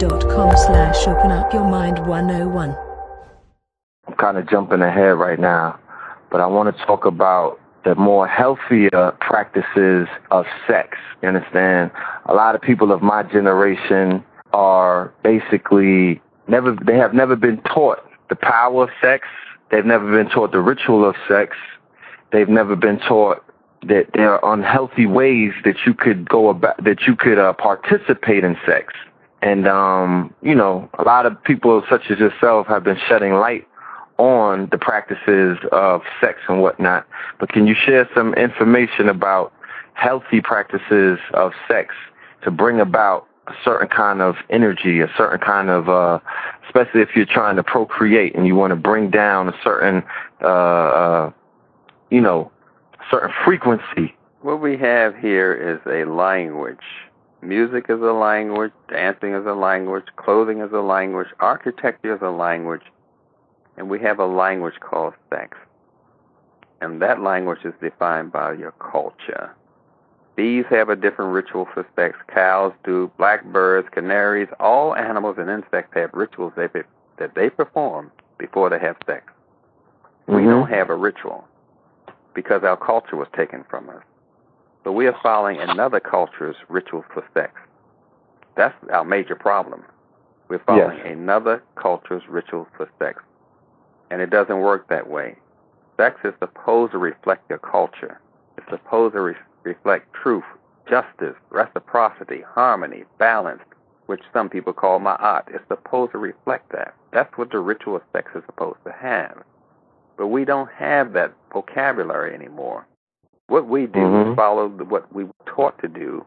redefining.com/openupyourmind101. I'm kind of jumping ahead right now, but I want to talk about the more healthier practices of sex. You understand? A lot of people of my generation are basically they have never been taught the power of sex. They've never been taught the ritual of sex. They've never been taught that there are unhealthy ways that you could participate in sex. And, a lot of people such as yourself have been shedding light on the practices of sex and whatnot. But can you share some information about healthy practices of sex to bring about a certain kind of energy, a certain kind of, especially if you're trying to procreate and you want to bring down a certain, certain frequency? What we have here is a language. Music is a language, dancing is a language, clothing is a language, architecture is a language, and we have a language called sex. And that language is defined by your culture. Bees have a different ritual for sex. Cows do. Blackbirds, canaries, all animals and insects have rituals that they perform before they have sex. We don't have a ritual because our culture was taken from us. So we are following another culture's rituals for sex. That's our major problem. We're following another culture's rituals for sex. And it doesn't work that way. Sex is supposed to reflect your culture. It's supposed to reflect truth, justice, reciprocity, harmony, balance, which some people call ma'at. It's supposed to reflect that. That's what the ritual of sex is supposed to have. But we don't have that vocabulary anymore. What we do is follow what we were taught to do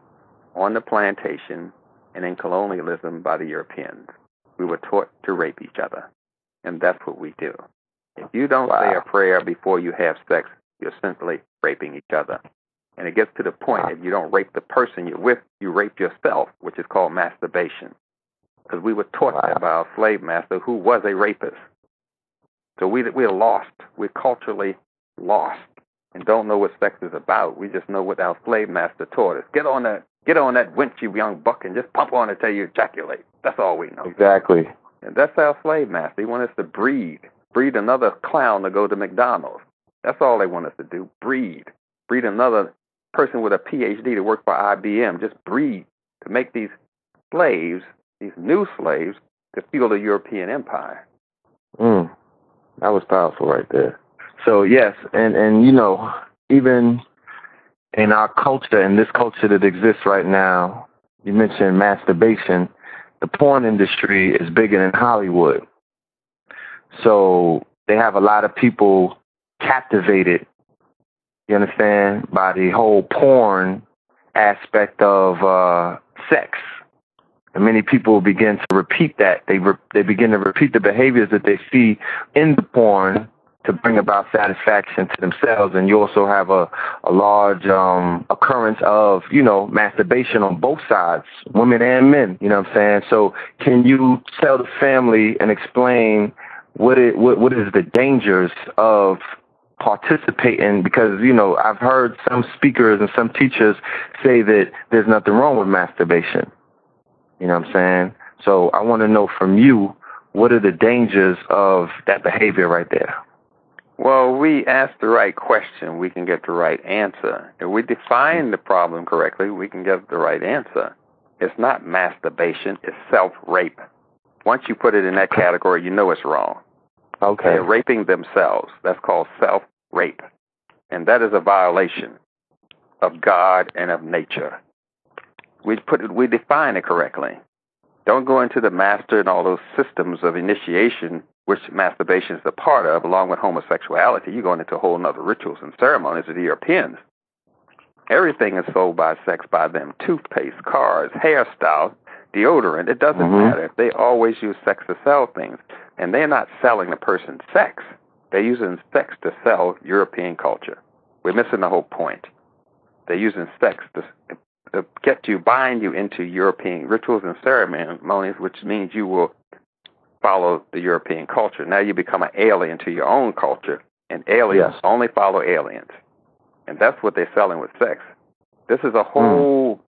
on the plantation and in colonialism by the Europeans. We were taught to rape each other, and that's what we do. If you don't say a prayer before you have sex, you're simply raping each other. And it gets to the point that you don't rape the person you're with, you rape yourself, which is called masturbation. Because we were taught that by our slave master, who was a rapist. So we're lost. We're culturally lost and don't know what sex is about. We just know what our slave master taught us. Get on that winch, you young buck, and just pump on it till you ejaculate. That's all we know. Exactly. And that's our slave master. He wants us to breed another clown to go to McDonald's. That's all they want us to do, breed another person with a PhD to work for IBM. Just breed to make these slaves, these new slaves, to fuel the European empire. That was powerful right there. So yes, and even in our culture, in this culture that exists right now, you mentioned masturbation. The porn industry is bigger than Hollywood. So they have a lot of people captivated, you understand, by the whole porn aspect of sex. And many people begin to repeat that. They begin to repeat the behaviors that they see in the porn to bring about satisfaction to themselves. And you also have a large occurrence of, masturbation on both sides, women and men, you know what I'm saying? So can you tell the family and explain what is the dangers of participating? Because, I've heard some speakers and some teachers say that there's nothing wrong with masturbation. You know what I'm saying? So I want to know from you, what are the dangers of that behavior right there? Well, we ask the right question, we can get the right answer. If we define the problem correctly, we can get the right answer. It's not masturbation, it's self-rape. Once you put it in that category, you know it's wrong. Okay. They're raping themselves. That's called self-rape. And that is a violation of God and of nature. We define it correctly. Don't go into the master and all those systems of initiation, which masturbation is a part of, along with homosexuality. You're going into a whole other rituals and ceremonies of the Europeans. Everything is sold by sex by them. Toothpaste, cars, hairstyles, deodorant. It doesn't matter. They always use sex to sell things. And they're not selling the person sex. They're using sex to sell European culture. We're missing the whole point. They're using sex to bind you into European rituals and ceremonies, which means you will follow the European culture. Now you become an alien to your own culture, and aliens only follow aliens. And that's what they're selling with sex. This is a whole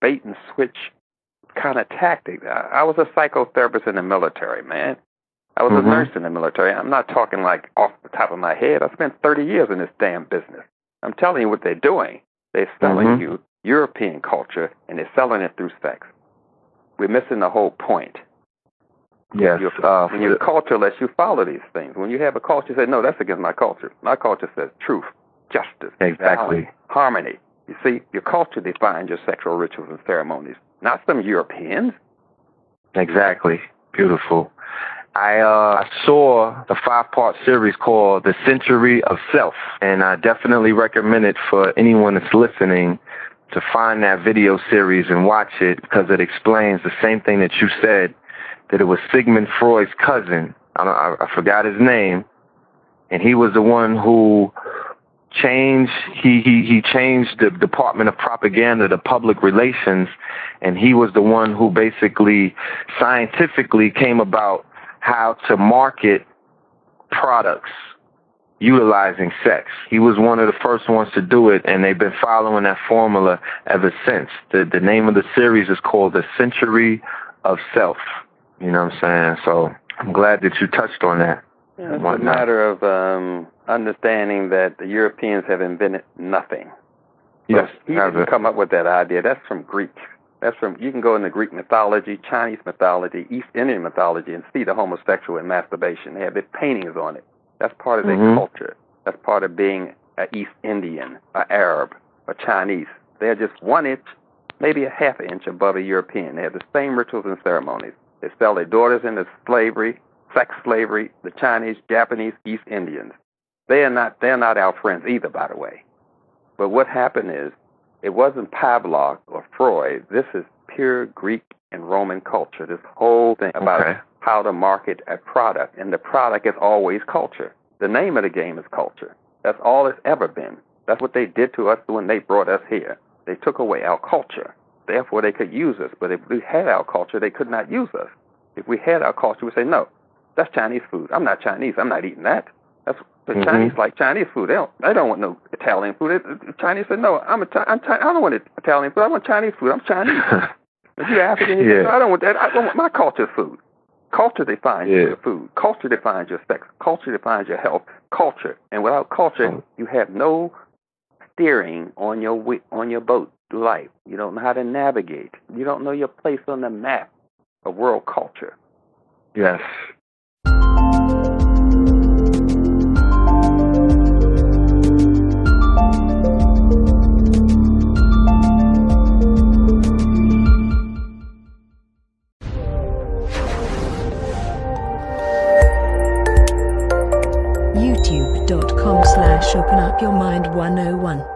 bait and switch kind of tactic. I was a psychotherapist in the military, man. I was a nurse in the military. I'm not talking like off the top of my head. I spent 30 years in this damn business. I'm telling you what they're doing. They're selling you European culture, and they're selling it through sex. We're missing the whole point. Yes. When your culture lets you follow these things. When you have a culture, you say, no, that's against my culture. My culture says truth, justice, balance, harmony. You see, your culture defines your sexual rituals and ceremonies, not some Europeans. Exactly. Beautiful. I saw the 5-part series called The Century of Self, and I definitely recommend it for anyone that's listening to find that video series and watch it, because it explains the same thing that you said, that it was Sigmund Freud's cousin. I forgot his name, and he was the one who changed. He changed the Department of Propaganda to Public Relations, and he was the one who basically scientifically came about how to market products utilizing sex. He was one of the first ones to do it, and they've been following that formula ever since. The name of the series is called The Century of Self. You know what I'm saying? So I'm glad that you touched on that. Yeah, it's a matter of understanding that the Europeans have invented nothing. Yes. He didn't come up with that idea. That's from Greek. You can go into Greek mythology, Chinese mythology, East Indian mythology, and see the homosexual and masturbation. They have their paintings on it. That's part of their culture. That's part of being an East Indian, an Arab, a Chinese. They're just 1 inch, maybe a half inch above a European. They have the same rituals and ceremonies. They sell their daughters into slavery, sex slavery, the Chinese, Japanese, East Indians. They're not our friends either, by the way. But what happened is, it wasn't Pavlov or Freud. This is pure Greek and Roman culture, this whole thing about how to market a product. And the product is always culture. The name of the game is culture. That's all it's ever been. That's what they did to us when they brought us here. They took away our culture. Therefore, they could use us. But if we had our culture, they could not use us. If we had our culture, we'd say, no, that's Chinese food. I'm not Chinese. I'm not eating that. That's the Chinese like Chinese food. They don't want no Italian food. The Chinese said, no, I don't want Italian food. I want Chinese food. I'm Chinese. If you're African, you say, no, I don't want that. I don't want my culture's food. Culture defines your food. Culture defines your sex. Culture defines your health. Culture. And without culture, you have no steering on your boat through life. You don't know how to navigate. You don't know your place on the map of world culture. Yes. YouTube.com/openupyourmind101